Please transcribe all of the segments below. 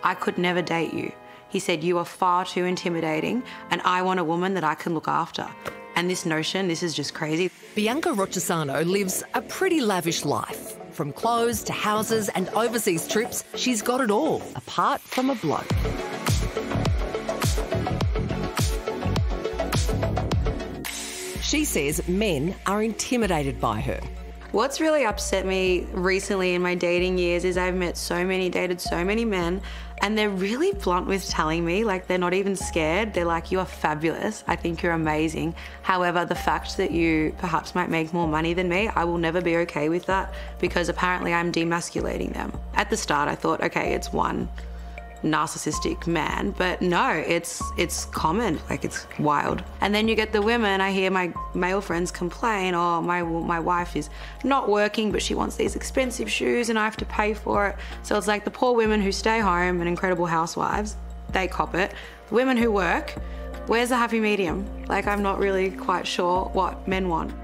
I could never date you. He said, you are far too intimidating and I want a woman that I can look after. And this notion, this is just crazy. Bianca Roccisano lives a pretty lavish life. From clothes to houses and overseas trips, she's got it all, apart from a bloke. She says men are intimidated by her. What's really upset me recently in my dating years is I've dated so many men, and they're really blunt with telling me, like, they're not even scared. They're like, you are fabulous. I think you're amazing. However, the fact that you perhaps might make more money than me, I will never be okay with that because apparently I'm demasculating them. At the start, I thought, okay, it's one narcissistic man, but no, it's common, like it's wild. And then you get the women, I hear my male friends complain, oh, my wife is not working, but she wants these expensive shoes and I have to pay for it. So it's like the poor women who stay home and incredible housewives, they cop it. The women who work, where's the happy medium? Like, I'm not really quite sure what men want.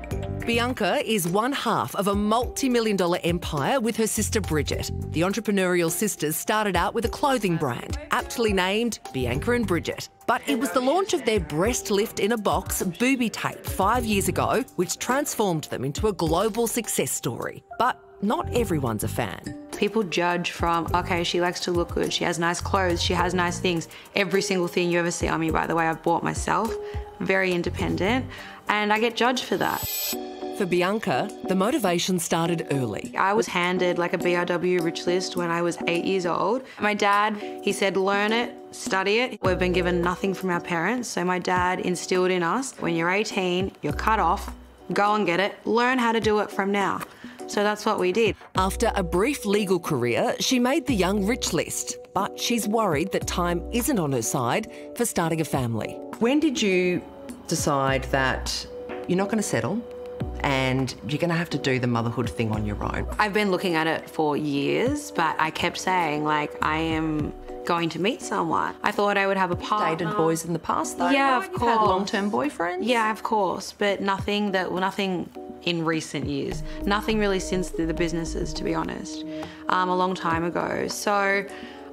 Bianca is one half of a multi-million-dollar empire with her sister Bridget. The entrepreneurial sisters started out with a clothing brand, aptly named Bianca and Bridget. But it was the launch of their breast lift in a box, Booby Tape, 5 years ago, which transformed them into a global success story. But not everyone's a fan. People judge from, okay, she likes to look good, she has nice clothes, she has nice things. Every single thing you ever see on me, by the way, I've bought myself. Very independent, and I get judged for that. For Bianca, the motivation started early. I was handed like a BRW rich list when I was 8 years old. My dad, he said, learn it, study it. We've been given nothing from our parents, so my dad instilled in us, when you're 18, you're cut off, go and get it, learn how to do it from now. So that's what we did. After a brief legal career, she made the young rich list, but she's worried that time isn't on her side for starting a family. When did you decide that you're not going to settle and you're going to have to do the motherhood thing on your own? I've been looking at it for years, but I kept saying, like, I am going to meet someone. I thought I would have a partner. Dated boys in the past, though? Yeah, right? of course. You've had long-term boyfriends? Yeah, of course, but nothing in recent years. Nothing really since the businesses, to be honest. A long time ago. So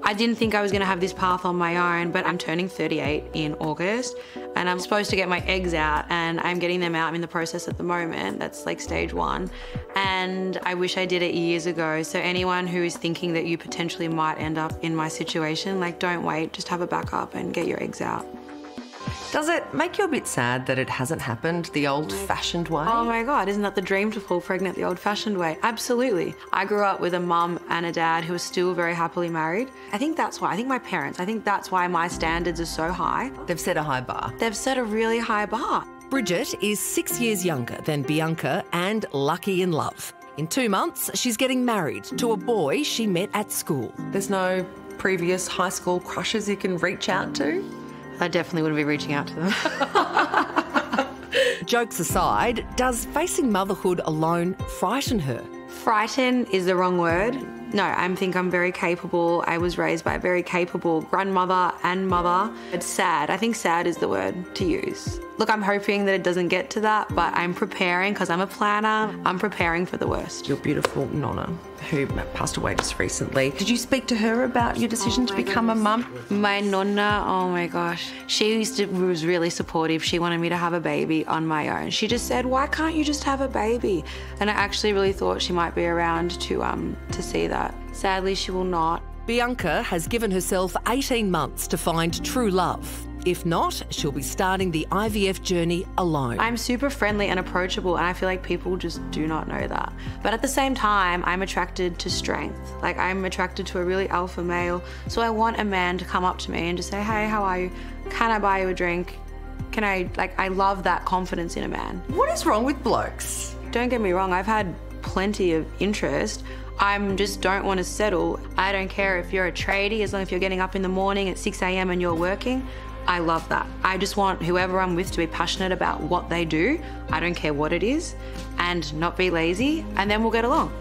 I didn't think I was going to have this path on my own, but I'm turning 38 in August and I'm supposed to get my eggs out and I'm getting them out. I'm in the process at the moment. That's like stage 1. And I wish I did it years ago. So anyone who is thinking that you potentially might end up in my situation, like, don't wait, just have a backup and get your eggs out. Does it make you a bit sad that it hasn't happened the old-fashioned way? Oh my God, isn't that the dream, to fall pregnant the old-fashioned way? Absolutely. I grew up with a mum and a dad who are still very happily married. I think that's why. I think my parents, I think that's why my standards are so high. They've set a high bar. They've set a really high bar. Bridget is 6 years younger than Bianca and lucky in love. In 2 months, she's getting married to a boy she met at school. There's no previous high school crushes you can reach out to? I definitely wouldn't be reaching out to them. Jokes aside, does facing motherhood alone frighten her? Frighten is the wrong word. No, I think I'm very capable. I was raised by a very capable grandmother and mother. It's sad. I think sad is the word to use. Look, I'm hoping that it doesn't get to that, but I'm preparing because I'm a planner. I'm preparing for the worst. Your beautiful Nonna, who passed away just recently. Did you speak to her about your decision to become a mum? My Nonna, oh my gosh. She was really supportive. She wanted me to have a baby on my own. She just said, why can't you just have a baby? And I actually really thought she might be around to see that. Sadly, she will not. Bianca has given herself 18 months to find true love. If not, she'll be starting the IVF journey alone. I'm super friendly and approachable, and I feel like people just do not know that. But at the same time, I'm attracted to strength. Like, I'm attracted to a really alpha male. So I want a man to come up to me and just say, hey, how are you? Can I buy you a drink? I love that confidence in a man. What is wrong with blokes? Don't get me wrong, I've had plenty of interest. I just don't want to settle. I don't care if you're a tradie, as long as you're getting up in the morning at 6 a.m. and you're working. I love that. I just want whoever I'm with to be passionate about what they do. I don't care what it is, and not be lazy, and then we'll get along.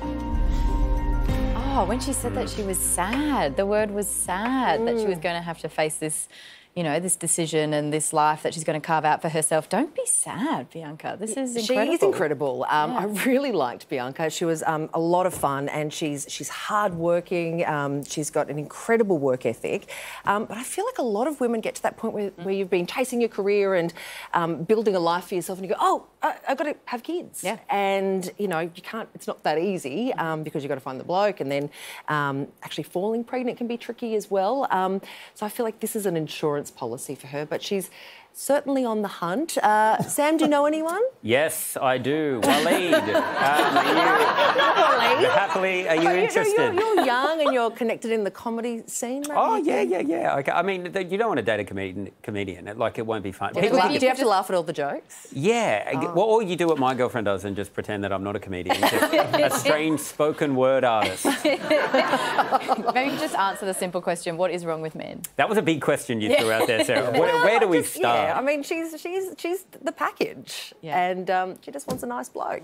Oh, when she said that, she was sad. The word was sad, that she was going to have to face this you know, this decision and this life that she's going to carve out for herself. Don't be sad, Bianca. This is incredible. She is incredible. I really liked Bianca. She was a lot of fun, and she's hardworking. She's got an incredible work ethic. But I feel like a lot of women get to that point where you've been chasing your career and building a life for yourself, and you go, oh, I've got to have kids. Yeah. And, you know, you can't, it's not that easy because you've got to find the bloke, and then actually falling pregnant can be tricky as well. So I feel like this is an insurance policy for her, but she's certainly on the hunt. Sam, do you know anyone? Yes, I do. Waleed. Are you interested? You're young and you're connected in the comedy scene, maybe? Oh, yeah. Okay. I mean, you don't want to date a comedian. Like, it won't be fun. Do you have to laugh at all the jokes? Yeah. Well, all you do what my girlfriend does and just pretend that I'm not a comedian. Just a strange spoken word artist. Maybe just answer the simple question, what is wrong with men? That was a big question you threw out there, Sarah. Where do we start? Yeah, I mean, she's the package, and she just wants a nice bloke.